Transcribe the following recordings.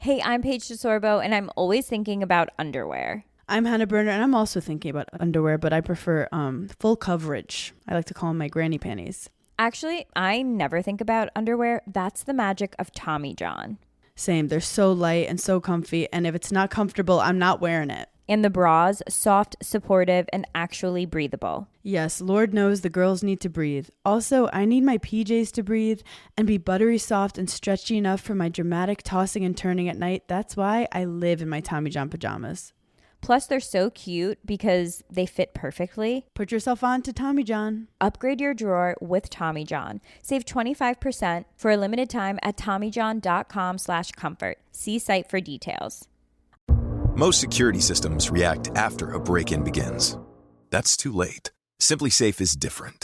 Hey, I'm Paige DeSorbo, and I'm always thinking about underwear. I'm Hannah Berner, and I'm also thinking about underwear, but I prefer full coverage. I like to call them my granny panties. Actually, I never think about underwear. That's the magic of Tommy John. Same. They're so light and so comfy, and if it's not comfortable, I'm not wearing it. And the bras, soft, supportive, and actually breathable. Yes, Lord knows the girls need to breathe. Also, I need my PJs to breathe and be buttery soft and stretchy enough for my dramatic tossing and turning at night. That's why I live in my Tommy John pajamas. Plus, they're so cute because they fit perfectly. Put yourself on to Tommy John. Upgrade your drawer with Tommy John. Save 25% for a limited time at TommyJohn.com/comfort. See site for details. Most security systems react after a break-in begins. That's too late. SimpliSafe is different.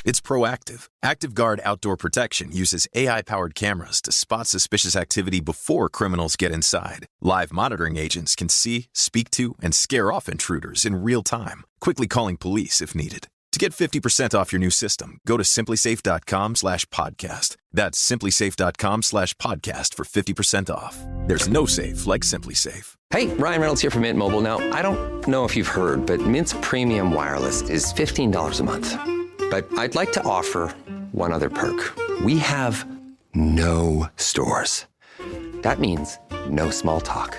It's proactive. ActiveGuard Outdoor Protection uses AI-powered cameras to spot suspicious activity before criminals get inside. Live monitoring agents can see, speak to, and scare off intruders in real time, quickly calling police if needed. To get 50% off your new system, go to SimpliSafe.com/podcast. That's SimpliSafe.com/podcast for 50% off. There's no safe like SimpliSafe. Hey, Ryan Reynolds here from Mint Mobile. Now, I don't know if you've heard, but Mint's premium wireless is $15 a month. But I'd like to offer one other perk. We have no stores. That means no small talk.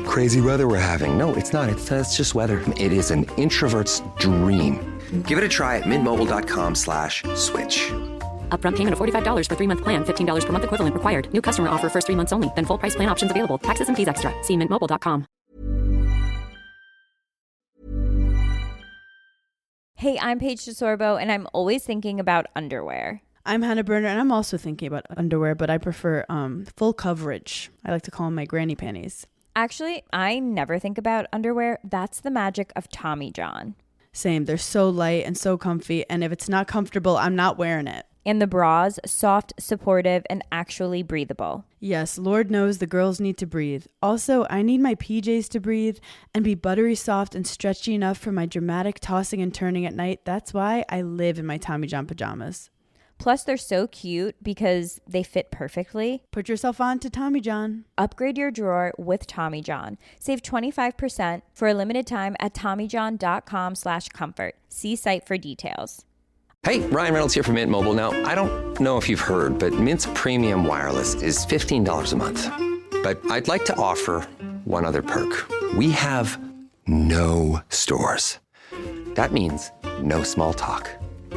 Crazy weather we're having. No, it's not. It's just weather. It is an introvert's dream. Give it a try at mintmobile.com/switch. Upfront payment of $45 for 3-month plan. $15 per month equivalent required. New customer offer first 3 months only. Then full price plan options available. Taxes and fees extra. See mintmobile.com. Hey, I'm Paige DeSorbo, and I'm always thinking about underwear. I'm Hannah Berner, and I'm also thinking about underwear, but I prefer full coverage. I like to call them my granny panties. Actually, I never think about underwear. That's the magic of Tommy John. Same. They're so light and so comfy, and if it's not comfortable, I'm not wearing it. And the bras, soft, supportive, and actually breathable. Yes, Lord knows the girls need to breathe. Also, I need my PJs to breathe and be buttery soft and stretchy enough for my dramatic tossing and turning at night. That's why I live in my Tommy John pajamas. Plus, they're so cute because they fit perfectly. Put yourself on to Tommy John. Upgrade your drawer with Tommy John. Save 25% for a limited time at TommyJohn.com/comfort. See site for details. Hey, Ryan Reynolds here from Mint Mobile. Now, I don't know if you've heard, but Mint's premium wireless is $15 a month. But I'd like to offer one other perk. We have no stores. That means no small talk.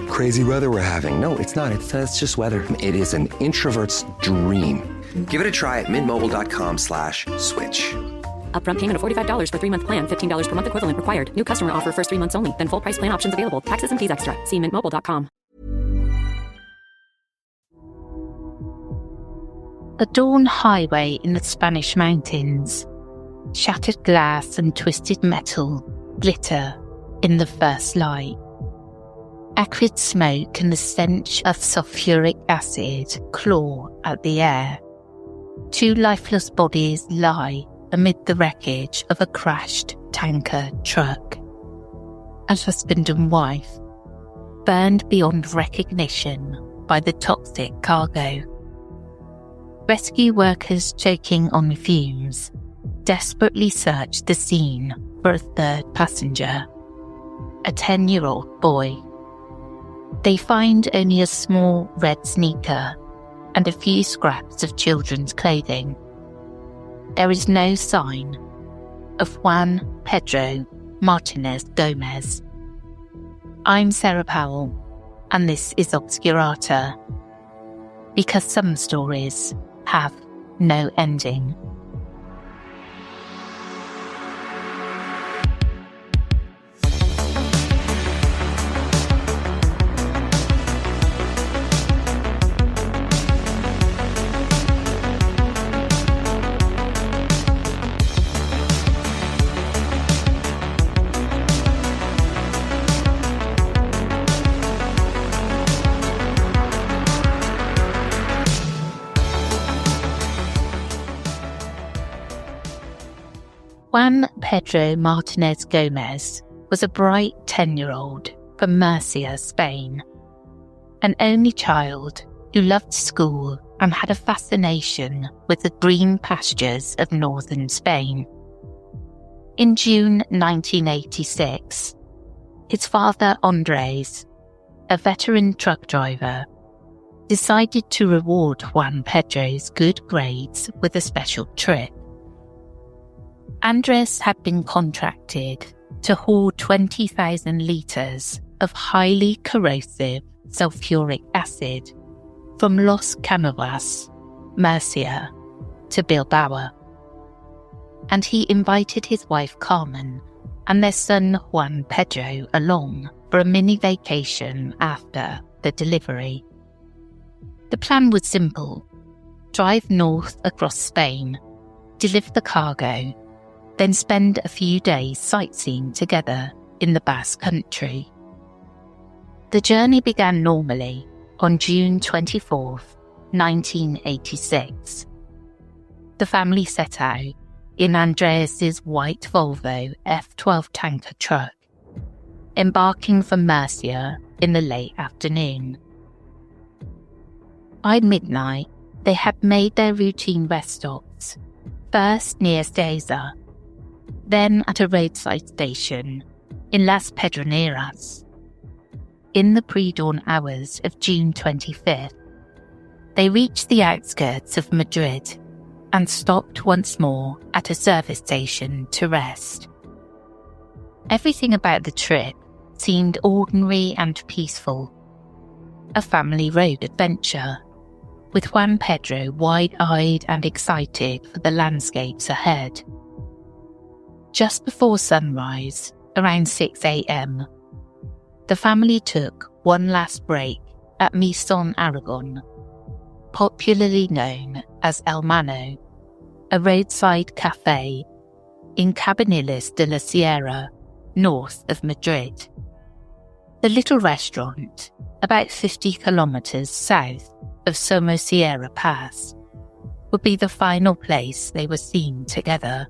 Crazy weather we're having. No, it's not. It's just weather. It is an introvert's dream. Give it a try at mintmobile.com/switch. Upfront payment of $45 for 3-month plan. $15 per month equivalent required. New customer offer first 3 months only. Then full price plan options available. Taxes and fees extra. See mintmobile.com. The Dawn Highway in the Spanish mountains. Shattered glass and twisted metal glitter in the first light. Acrid smoke and the stench of sulfuric acid claw at the air. 2 lifeless bodies lie amid the wreckage of a crashed tanker truck. A husband and wife, burned beyond recognition by the toxic cargo. Rescue workers choking on fumes desperately search the scene for a third passenger, a 10-year-old boy. They find only a small red sneaker and a few scraps of children's clothing. There is no sign of Juan Pedro Martinez Gomez. I'm Sarah Powell, and this is Obscurata, because some stories have no ending. Juan Pedro Martinez Gomez was a bright 10-year-old from Murcia, Spain, an only child who loved school and had a fascination with the green pastures of northern Spain. In June 1986, his father Andres, a veteran truck driver, decided to reward Juan Pedro's good grades with a special trip. Andres had been contracted to haul 20,000 litres of highly corrosive sulfuric acid from Los Canovas, Murcia, to Bilbao. And he invited his wife Carmen and their son Juan Pedro along for a mini vacation after the delivery. The plan was simple: drive north across Spain, deliver the cargo, then spend a few days sightseeing together in the Basque Country. The journey began normally on June 24th, 1986. The family set out in Andreas's white Volvo F12 tanker truck, embarking from Murcia in the late afternoon. By midnight, they had made their routine rest stops, first near Ceuta, then at a roadside station in Las Pedroneras. In the pre-dawn hours of June 25th, they reached the outskirts of Madrid and stopped once more at a service station to rest. Everything about the trip seemed ordinary and peaceful. A family road adventure, with Juan Pedro wide-eyed and excited for the landscapes ahead. Just before sunrise, around 6 a.m, the family took one last break at Mison Aragon, popularly known as El Mano, a roadside cafe in Cabanillas de la Sierra, north of Madrid. The little restaurant, about 50 kilometres south of Somosierra Pass, would be the final place they were seen together.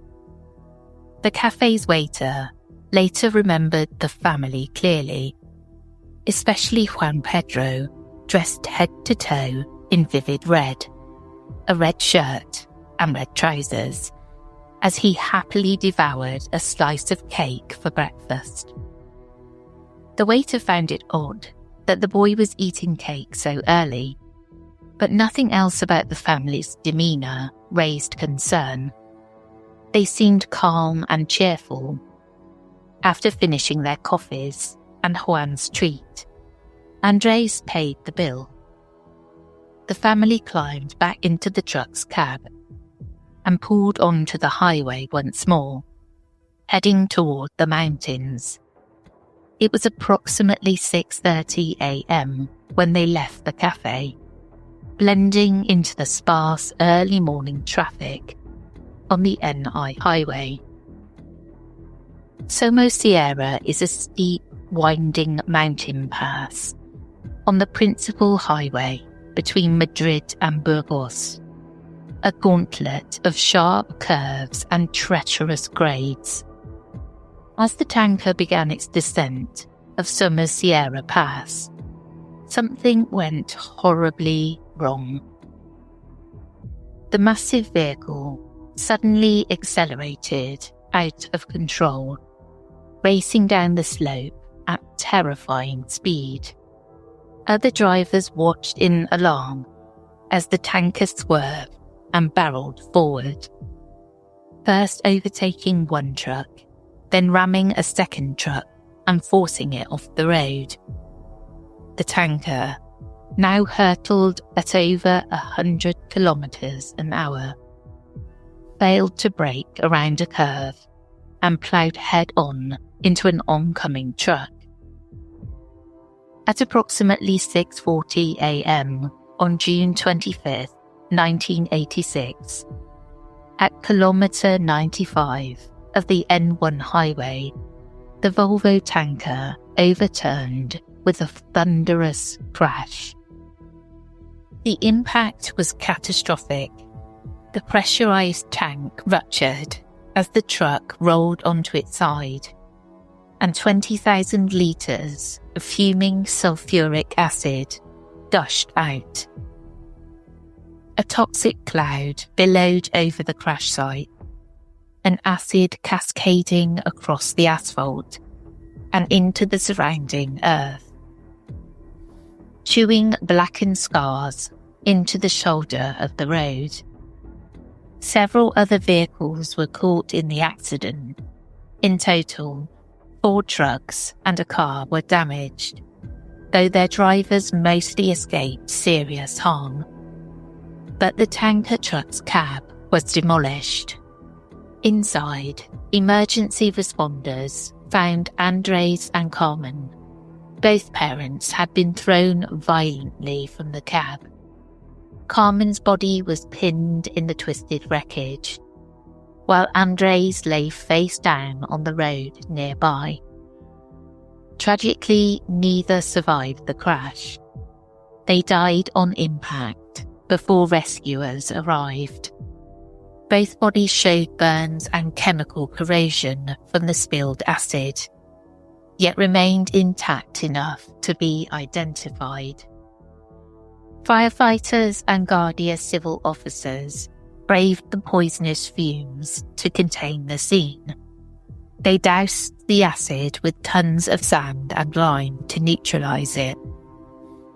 The cafe's waiter later remembered the family clearly, especially Juan Pedro, dressed head to toe in vivid red, a red shirt and red trousers, as he happily devoured a slice of cake for breakfast. The waiter found it odd that the boy was eating cake so early, but nothing else about the family's demeanour raised concern. They seemed calm and cheerful. After finishing their coffees and Juan's treat, Andres paid the bill. The family climbed back into the truck's cab and pulled onto the highway once more, heading toward the mountains. It was approximately 6:30 a.m. when they left the cafe, blending into the sparse early morning traffic on the NI highway. Somosierra is a steep, winding mountain pass on the principal highway between Madrid and Burgos, a gauntlet of sharp curves and treacherous grades. As the tanker began its descent of Somosierra Pass, something went horribly wrong. The massive vehicle suddenly accelerated out of control, racing down the slope at terrifying speed. Other drivers watched in alarm as the tanker swerved and barreled forward, first overtaking one truck, then ramming a second truck and forcing it off the road. The tanker, now hurtled at over 100 kilometres an hour, failed to brake around a curve and ploughed head-on into an oncoming truck. At approximately 6:40 a.m. on June 25th, 1986, at kilometre 95 of the N1 highway, the Volvo tanker overturned with a thunderous crash. The impact was catastrophic. The pressurized tank ruptured as the truck rolled onto its side, and 20,000 litres of fuming sulfuric acid gushed out A toxic cloud billowed over the crash site, an acid cascading across the asphalt and into the surrounding earth, chewing blackened scars into the shoulder of the road. Several other vehicles were caught in the accident. In total, 4 trucks and a car were damaged, though their drivers mostly escaped serious harm. But the tanker truck's cab was demolished. Inside, emergency responders found Andres and Carmen. Both parents had been thrown violently from the cab. Carmen's body was pinned in the twisted wreckage, while Andres lay face down on the road nearby. Tragically, neither survived the crash. They died on impact before rescuers arrived. Both bodies showed burns and chemical corrosion from the spilled acid, yet remained intact enough to be identified. Firefighters and Guardia Civil officers braved the poisonous fumes to contain the scene. They doused the acid with tons of sand and lime to neutralise it,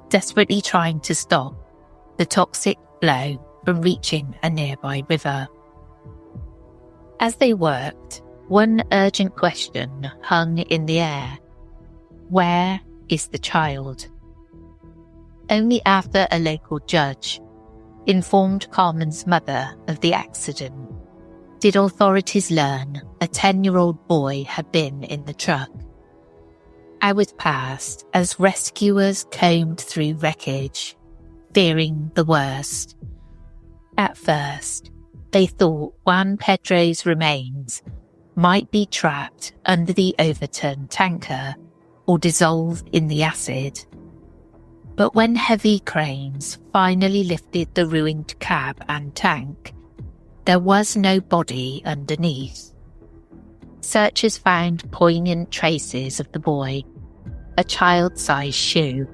desperately trying to stop the toxic flow from reaching a nearby river. As they worked, one urgent question hung in the air. Where is the child? Only after a local judge informed Carmen's mother of the accident did authorities learn a 10-year-old boy had been in the truck. Hours passed as rescuers combed through wreckage, fearing the worst. At first, they thought Juan Pedro's remains might be trapped under the overturned tanker or dissolved in the acid. But when heavy cranes finally lifted the ruined cab and tank, there was no body underneath. Searchers found poignant traces of the boy: a child-sized shoe,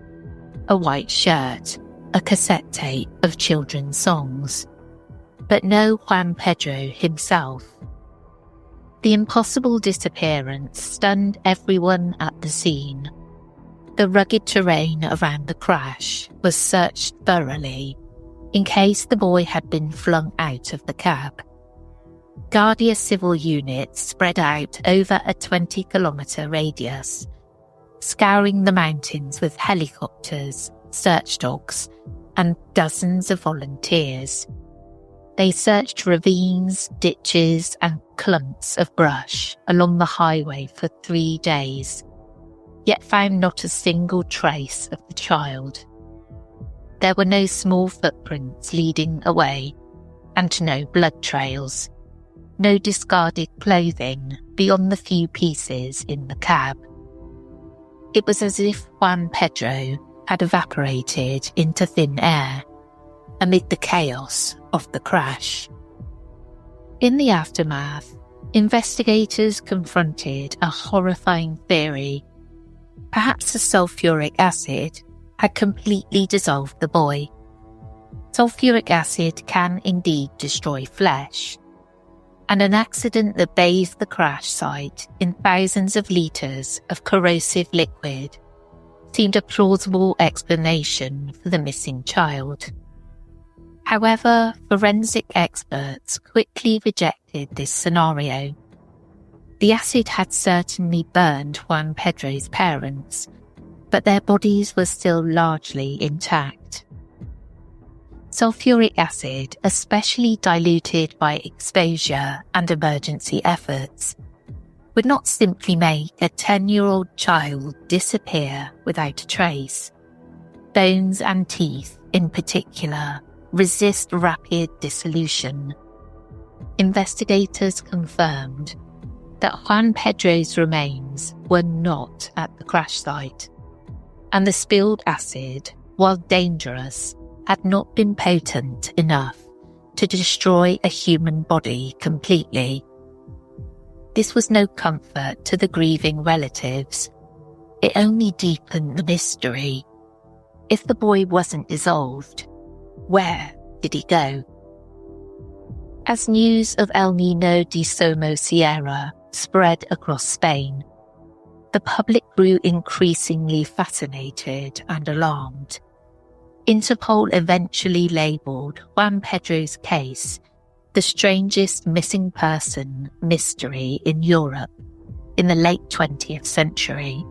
a white shirt, a cassette tape of children's songs, but no Juan Pedro himself. The impossible disappearance stunned everyone at the scene. The rugged terrain around the crash was searched thoroughly in case the boy had been flung out of the cab. Guardia Civil units spread out over a 20-kilometre radius, scouring the mountains with helicopters, search dogs, and dozens of volunteers. They searched ravines, ditches, and clumps of brush along the highway for 3 days, yet found not a single trace of the child. There were no small footprints leading away, and no blood trails, no discarded clothing beyond the few pieces in the cab. It was as if Juan Pedro had evaporated into thin air amid the chaos of the crash. In the aftermath, investigators confronted a horrifying theory. Perhaps the sulfuric acid had completely dissolved the boy. Sulfuric acid can indeed destroy flesh, and an accident that bathed the crash site in thousands of litres of corrosive liquid seemed a plausible explanation for the missing child. However, forensic experts quickly rejected this scenario. The acid had certainly burned Juan Pedro's parents, but their bodies were still largely intact. Sulfuric acid, especially diluted by exposure and emergency efforts, would not simply make a 10-year-old child disappear without a trace. Bones and teeth, in particular, resist rapid dissolution. Investigators confirmed that Juan Pedro's remains were not at the crash site, and the spilled acid, while dangerous, had not been potent enough to destroy a human body completely. This was no comfort to the grieving relatives. It only deepened the mystery. If the boy wasn't dissolved, where did he go? As news of El Niño de Somosierra spread across Spain, the public grew increasingly fascinated and alarmed. Interpol eventually labelled Juan Pedro's case the strangest missing person mystery in Europe in the late 20th century.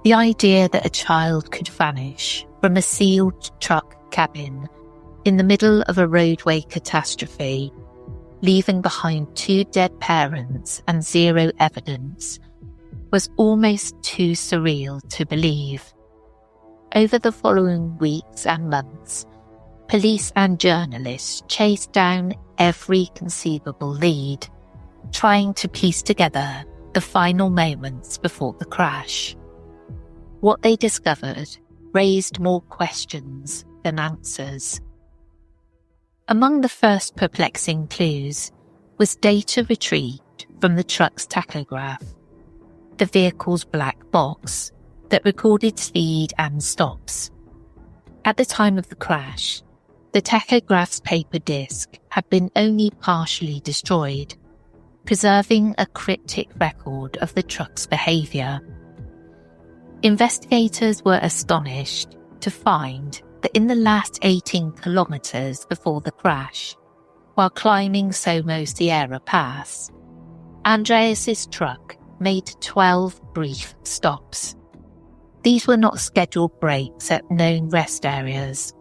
The idea that a child could vanish from a sealed truck cabin in the middle of a roadway catastrophe, leaving behind 2 dead parents and 0 evidence, was almost too surreal to believe. Over the following weeks and months, police and journalists chased down every conceivable lead, trying to piece together the final moments before the crash. What they discovered raised more questions than answers. Among the first perplexing clues was data retrieved from the truck's tachograph, the vehicle's black box that recorded speed and stops. At the time of the crash, the tachograph's paper disc had been only partially destroyed, preserving a cryptic record of the truck's behaviour. Investigators were astonished to find that in the last 18 kilometres before the crash, while climbing Somosierra Pass, Andreas's truck made 12 brief stops. These were not scheduled breaks at known rest areas,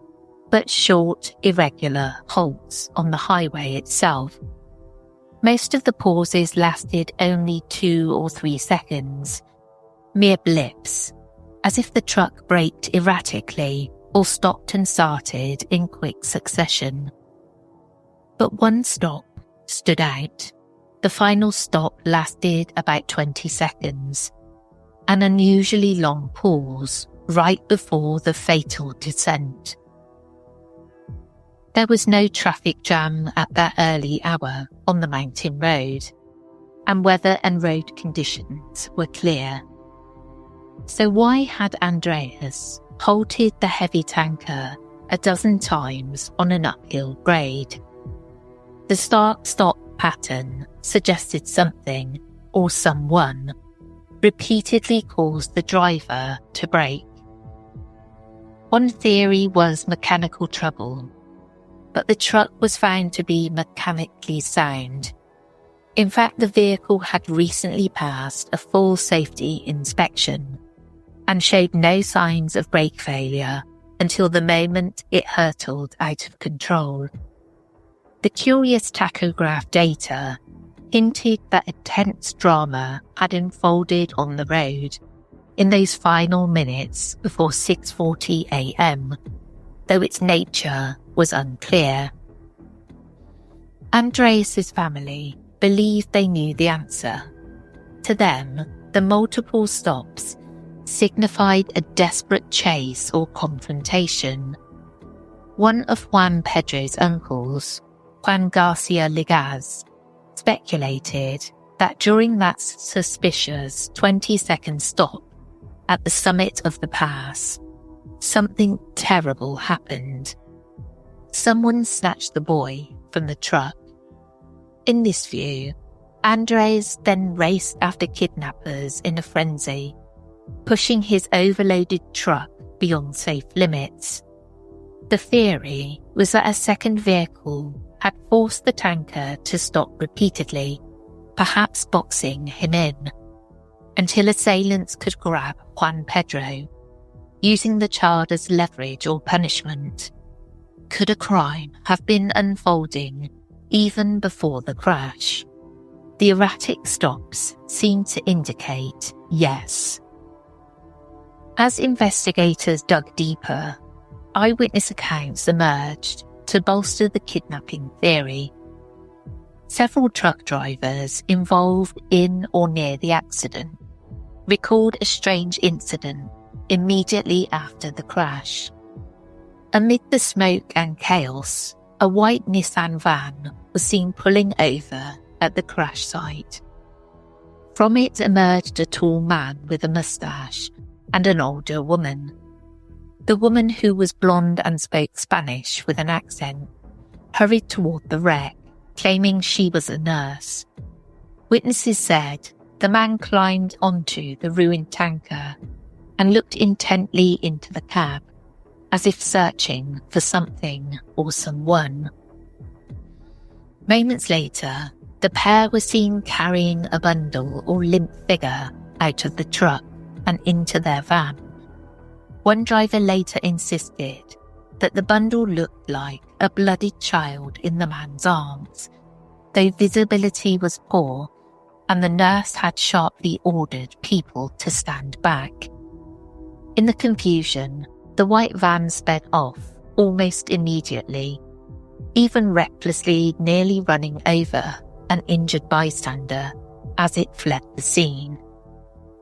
but short, irregular halts on the highway itself. Most of the pauses lasted only 2 or 3 seconds, mere blips, as if the truck braked erratically or stopped and started in quick succession. But one stop stood out. The final stop lasted about 20 seconds, an unusually long pause right before the fatal descent. There was no traffic jam at that early hour on the mountain road, and weather and road conditions were clear. So why had Andreas halted the heavy tanker a dozen times on an uphill grade? The start-stop pattern suggested something, or someone, repeatedly caused the driver to brake. One theory was mechanical trouble, but the truck was found to be mechanically sound. In fact, the vehicle had recently passed a full safety inspection and showed no signs of brake failure until the moment it hurtled out of control. The curious tachograph data hinted that a tense drama had unfolded on the road in those final minutes before 6:40 a.m, though its nature was unclear. Andreas's family believed they knew the answer. To them, the multiple stops signified a desperate chase or confrontation. One of Juan Pedro's uncles, Juan Garcia Legaz, speculated that during that suspicious 20-second stop at the summit of the pass, something terrible happened. Someone snatched the boy from the truck. In this view, Andres then raced after kidnappers in a frenzy, pushing his overloaded truck beyond safe limits. The theory was that a second vehicle had forced the tanker to stop repeatedly, perhaps boxing him in, until assailants could grab Juan Pedro, using the child as leverage or punishment. Could a crime have been unfolding even before the crash? The erratic stops seemed to indicate yes. As investigators dug deeper, eyewitness accounts emerged to bolster the kidnapping theory. Several truck drivers involved in or near the accident recalled a strange incident immediately after the crash. Amid the smoke and chaos, a white Nissan van was seen pulling over at the crash site. From it emerged a tall man with a moustache and an older woman. The woman, who was blonde and spoke Spanish with an accent, hurried toward the wreck, claiming she was a nurse. Witnesses said the man climbed onto the ruined tanker and looked intently into the cab, as if searching for something or someone. Moments later, the pair were seen carrying a bundle or limp figure out of the truck and into their van. One driver later insisted that the bundle looked like a bloodied child in the man's arms, though visibility was poor and the nurse had sharply ordered people to stand back. In the confusion, the white van sped off almost immediately, even recklessly nearly running over an injured bystander as it fled the scene.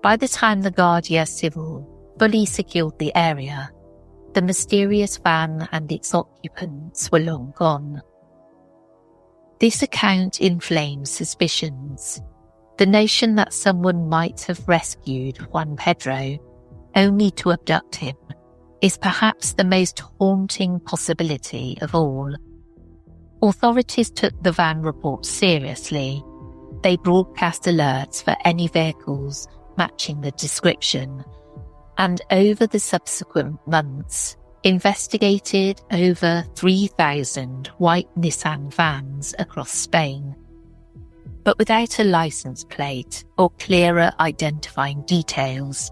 By the time the Guardia Civil fully secured the area, the mysterious van and its occupants were long gone. This account inflames suspicions. The notion that someone might have rescued Juan Pedro only to abduct him is perhaps the most haunting possibility of all. Authorities took the van report seriously. They broadcast alerts for any vehicles matching the description, and over the subsequent months, investigated over 3,000 white Nissan vans across Spain. But without a license plate or clearer identifying details,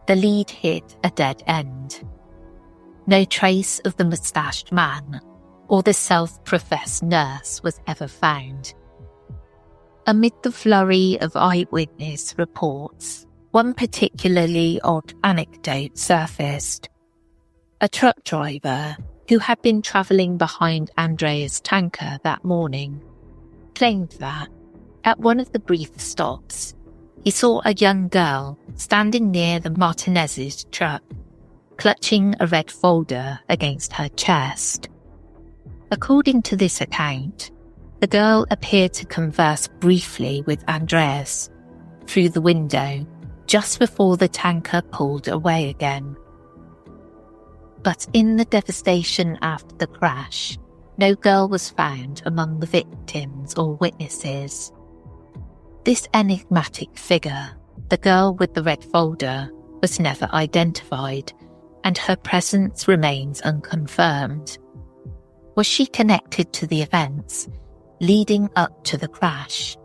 the lead hit a dead end. No trace of the moustached man or the self-professed nurse was ever found. Amid the flurry of eyewitness reports, one particularly odd anecdote surfaced. A truck driver who had been travelling behind Andrea's tanker that morning claimed that, at one of the brief stops, he saw a young girl standing near the Martinez's truck, clutching a red folder against her chest. According to this account, the girl appeared to converse briefly with Andreas through the window just before the tanker pulled away again. But in the devastation after the crash, no girl was found among the victims or witnesses. This enigmatic figure, the girl with the red folder, was never identified, and her presence remains unconfirmed. Was she connected to the events leading up to the crash,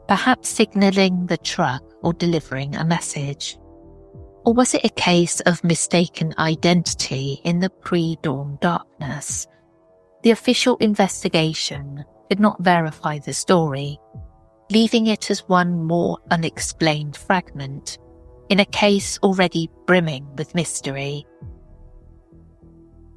perhaps signalling the truck or delivering a message? Or was it a case of mistaken identity in the pre-dawn darkness? The official investigation did not verify the story, leaving it as one more unexplained fragment in a case already brimming with mystery.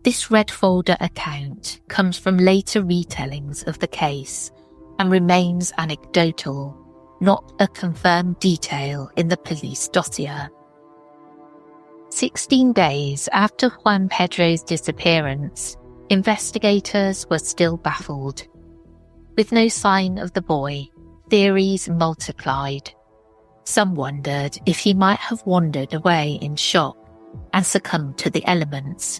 This red folder account comes from later retellings of the case and remains anecdotal, not a confirmed detail in the police dossier. 16 days after Juan Pedro's disappearance, investigators were still baffled. With no sign of the boy, theories multiplied. Some wondered if he might have wandered away in shock and succumbed to the elements,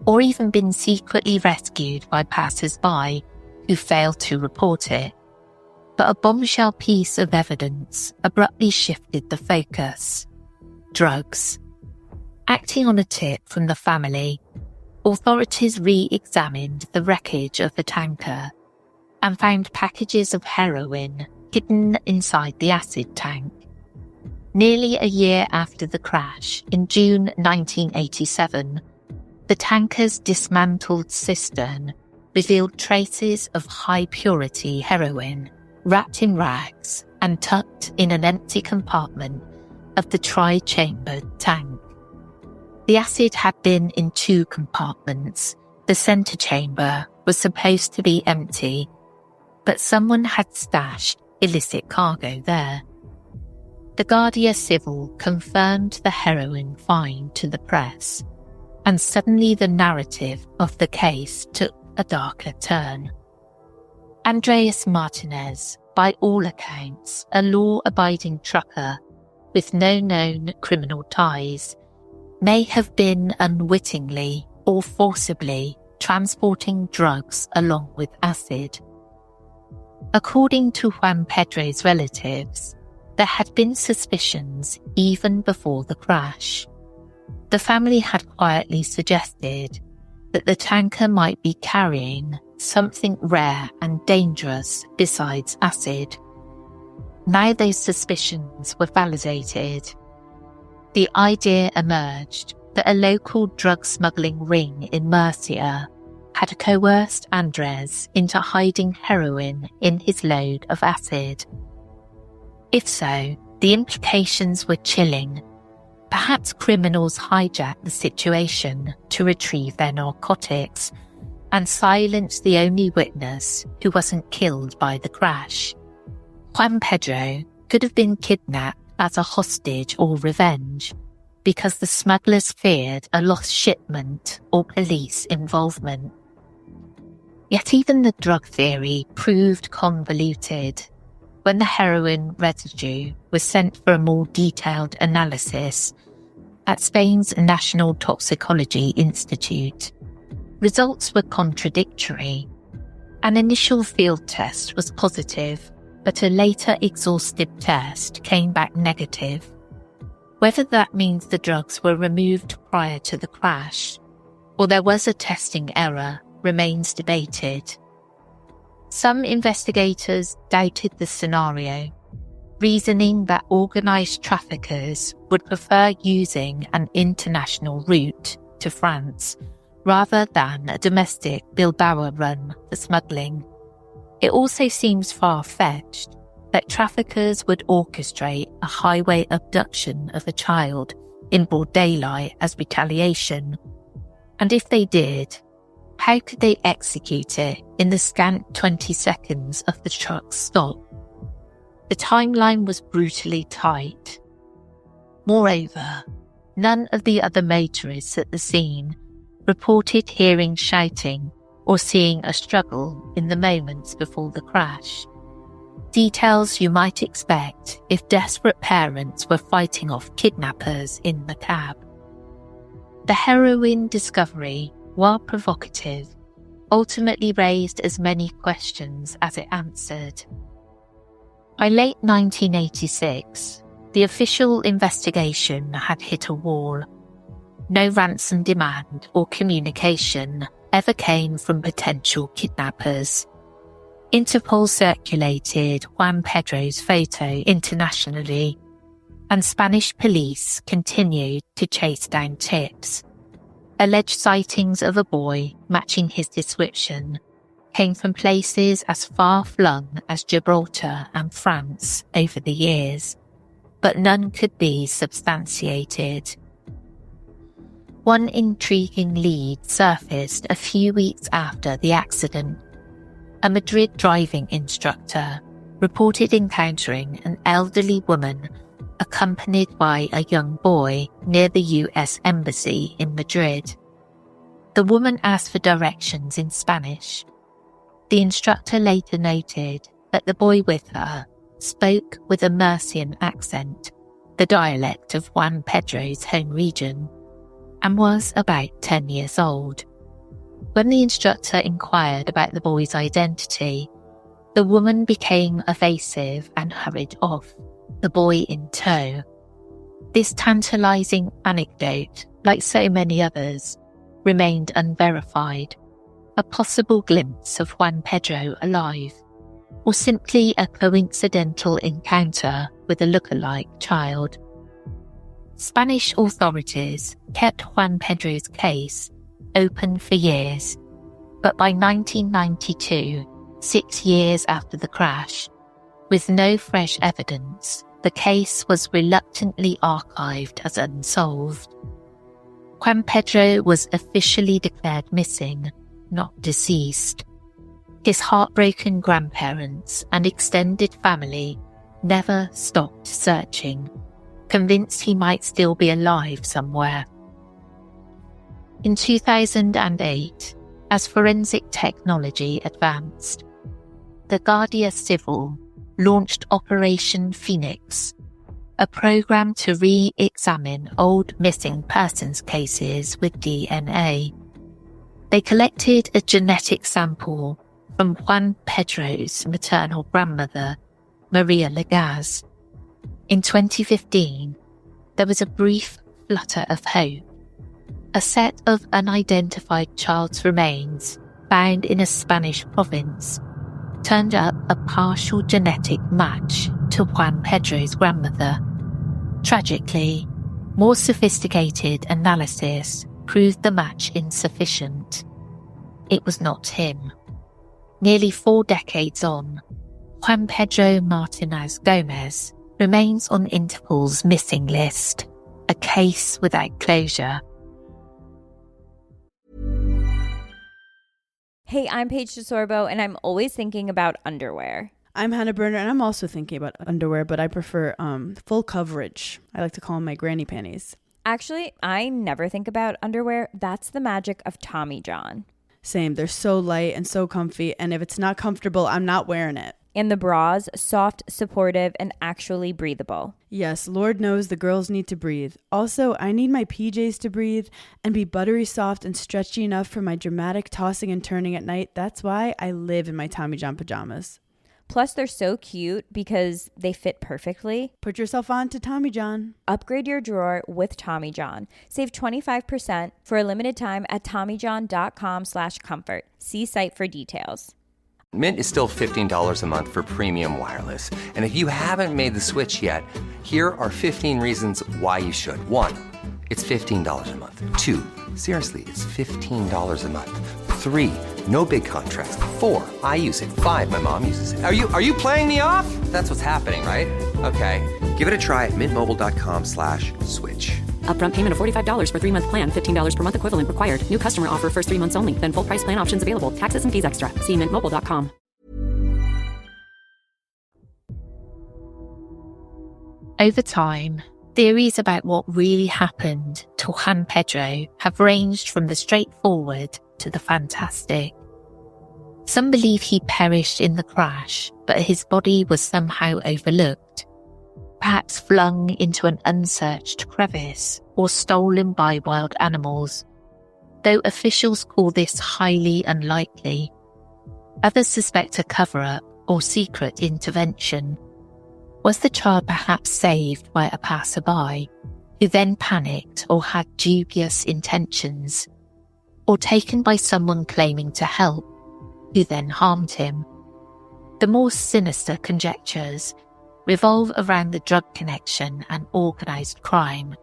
or even been secretly rescued by passers-by who failed to report it. But a bombshell piece of evidence abruptly shifted the focus. Drugs. Acting on a tip from the family, authorities re-examined the wreckage of the tanker and found packages of heroin hidden inside the acid tank. Nearly a year after the crash, in June 1987, the tanker's dismantled cistern revealed traces of high-purity heroin wrapped in rags and tucked in an empty compartment of the tri-chambered tank. The acid had been in 2 compartments. The centre chamber was supposed to be empty, but someone had stashed illicit cargo there. The Guardia Civil confirmed the heroin find to the press, and suddenly the narrative of the case took a darker turn. Andreas Martinez, by all accounts, a law-abiding trucker with no known criminal ties, may have been unwittingly or forcibly transporting drugs along with acid. According to Juan Pedro's relatives, there had been suspicions even before the crash. The family had quietly suggested that the tanker might be carrying something rare and dangerous besides acid. Now those suspicions were validated. The idea emerged that a local drug smuggling ring in Murcia had coerced Andres into hiding heroin in his load of acid. If so, the implications were chilling. Perhaps criminals hijacked the situation to retrieve their narcotics and silence the only witness who wasn't killed by the crash. Juan Pedro could have been kidnapped as a hostage or revenge because the smugglers feared a lost shipment or police involvement. Yet even the drug theory proved convoluted. When the heroin residue was sent for a more detailed analysis at Spain's National Toxicology Institute, results were contradictory. An initial field test was positive, but a later exhaustive test came back negative. Whether that means the drugs were removed prior to the crash, or there was a testing error, remains debated. Some investigators doubted the scenario, reasoning that organised traffickers would prefer using an international route to France rather than a domestic Bilbao run for smuggling. It also seems far-fetched that traffickers would orchestrate a highway abduction of a child in broad daylight as retaliation. And if they did, how could they execute it in the scant 20 seconds of the truck's stop? The timeline was brutally tight. Moreover, none of the other motorists at the scene reported hearing shouting or seeing a struggle in the moments before the crash. Details you might expect if desperate parents were fighting off kidnappers in the cab. The heroin discovery, while provocative, ultimately raised as many questions as it answered. By late 1986, the official investigation had hit a wall. No ransom demand or communication ever came from potential kidnappers. Interpol circulated Juan Pedro's photo internationally, and Spanish police continued to chase down tips. Alleged sightings of a boy matching his description came from places as far-flung as Gibraltar and France over the years, but none could be substantiated. One intriguing lead surfaced a few weeks after the accident. A Madrid driving instructor reported encountering an elderly woman accompanied by a young boy near the US Embassy in Madrid. The woman asked for directions in Spanish. The instructor later noted that the boy with her spoke with a Murcian accent, the dialect of Juan Pedro's home region, and was about 10 years old. When the instructor inquired about the boy's identity, the woman became evasive and hurried off, the boy in tow. This tantalizing anecdote, like so many others, remained unverified, a possible glimpse of Juan Pedro alive, or simply a coincidental encounter with a lookalike child. Spanish authorities kept Juan Pedro's case open for years, but by 1992, 6 years after the crash, with no fresh evidence, the case was reluctantly archived as unsolved. Juan Pedro was officially declared missing, not deceased. His heartbroken grandparents and extended family never stopped searching, convinced he might still be alive somewhere. In 2008, as forensic technology advanced, the Guardia Civil launched Operation Phoenix, a program to re-examine old missing persons cases with DNA. They collected a genetic sample from Juan Pedro's maternal grandmother, Maria Legaz. In 2015, there was a brief flutter of hope. A set of unidentified child's remains found in a Spanish province turned up a partial genetic match to Juan Pedro's grandmother. Tragically, more sophisticated analysis proved the match insufficient. It was not him. Nearly 4 decades on, Juan Pedro Martínez Gómez remains on Interpol's missing list, a case without closure. Hey, I'm Paige DeSorbo, and I'm always thinking about underwear. I'm Hannah Berner, and I'm also thinking about underwear, but I prefer full coverage. I like to call them my granny panties. Actually, I never think about underwear. That's the magic of Tommy John. Same. They're so light and so comfy, and if it's not comfortable, I'm not wearing it. And the bras, soft, supportive, and actually breathable. Yes, Lord knows the girls need to breathe. Also, I need my PJs to breathe and be buttery soft and stretchy enough for my dramatic tossing and turning at night. That's why I live in my Tommy John pajamas. Plus, they're so cute because they fit perfectly. Put yourself on to Tommy John. Upgrade your drawer with Tommy John. Save 25% for a limited time at TommyJohn.com/comfort. See site for details. Mint is still $15 a month for premium wireless. And if you haven't made the switch yet, here are 15 reasons why you should. 1, it's $15 a month. 2, seriously, it's $15 a month. 3, no big contracts. 4, I use it. 5, my mom uses it. Are you playing me off? That's what's happening, right? Okay, give it a try at mintmobile.com/switch. Upfront payment of $45 for 3-month plan, $15 per month equivalent required. New customer offer first 3 months only. Then full price plan options available. Taxes and fees extra. See mintmobile.com. Over time, theories about what really happened to Juan Pedro have ranged from the straightforward to the fantastic. Some believe he perished in the crash, but his body was somehow overlooked. Perhaps flung into an unsearched crevice or stolen by wild animals, though officials call this highly unlikely. Others suspect a cover-up or secret intervention. Was the child perhaps saved by a passerby, who then panicked or had dubious intentions, or taken by someone claiming to help, who then harmed him? The more sinister conjectures revolve around the drug connection and organised crime,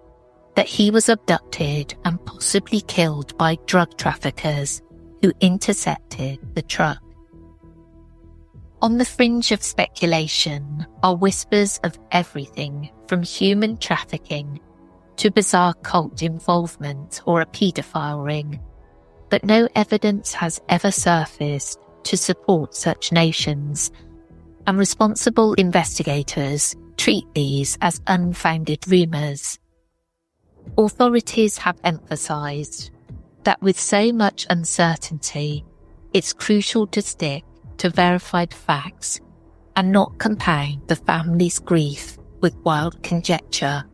that he was abducted and possibly killed by drug traffickers who intercepted the truck. On the fringe of speculation are whispers of everything from human trafficking to bizarre cult involvement or a paedophile ring, but no evidence has ever surfaced to support such notions, and responsible investigators treat these as unfounded rumours. Authorities have emphasised that with so much uncertainty, it's crucial to stick to verified facts and not compound the family's grief with wild conjecture.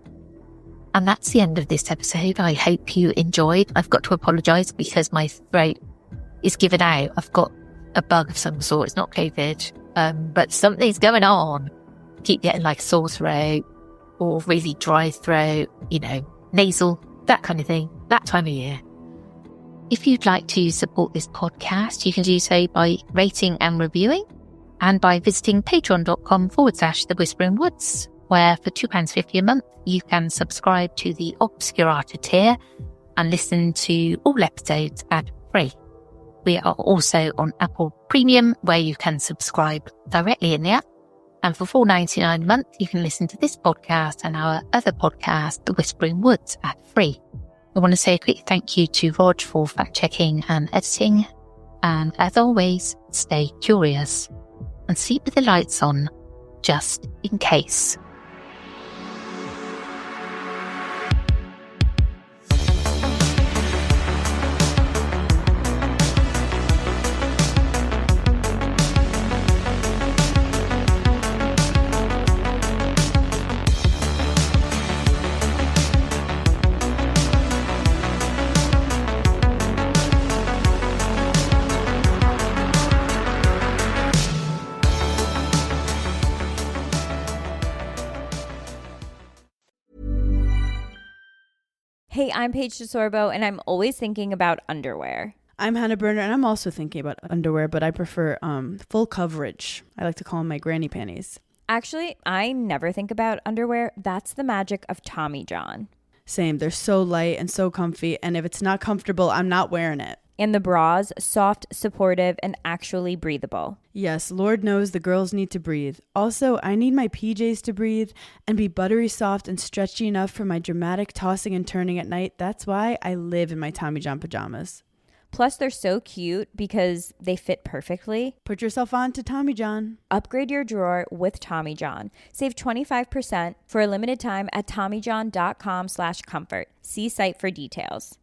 And that's the end of this episode. I hope you enjoyed. I've got to apologise because my throat is giving out. I've got a bug of some sort. It's not COVID. But something's going on. Keep getting like sore throat or really dry throat, nasal, that kind of thing, that time of year. If you'd like to support this podcast, you can do so by rating and reviewing and by visiting patreon.com/The Whispering Woods, where for £2.50 a month, you can subscribe to the Obscurata tier and listen to all episodes ad-free. We are also on Apple Premium, where you can subscribe directly in the app. And for $4.99 a month, you can listen to this podcast and our other podcast, The Whispering Woods, ad-free. I want to say a quick thank you to Rog for fact-checking and editing. And as always, stay curious and sleep with the lights on, just in case. Hey, I'm Paige DeSorbo, and I'm always thinking about underwear. I'm Hannah Berner, and I'm also thinking about underwear, but I prefer full coverage. I like to call them my granny panties. Actually, I never think about underwear. That's the magic of Tommy John. Same. They're so light and so comfy, and if it's not comfortable, I'm not wearing it. And the bras, soft, supportive, and actually breathable. Yes, Lord knows the girls need to breathe. Also, I need my PJs to breathe and be buttery soft and stretchy enough for my dramatic tossing and turning at night. That's why I live in my Tommy John pajamas. Plus, they're so cute because they fit perfectly. Put yourself on to Tommy John. Upgrade your drawer with Tommy John. Save 25% for a limited time at TommyJohn.com/comfort. See site for details.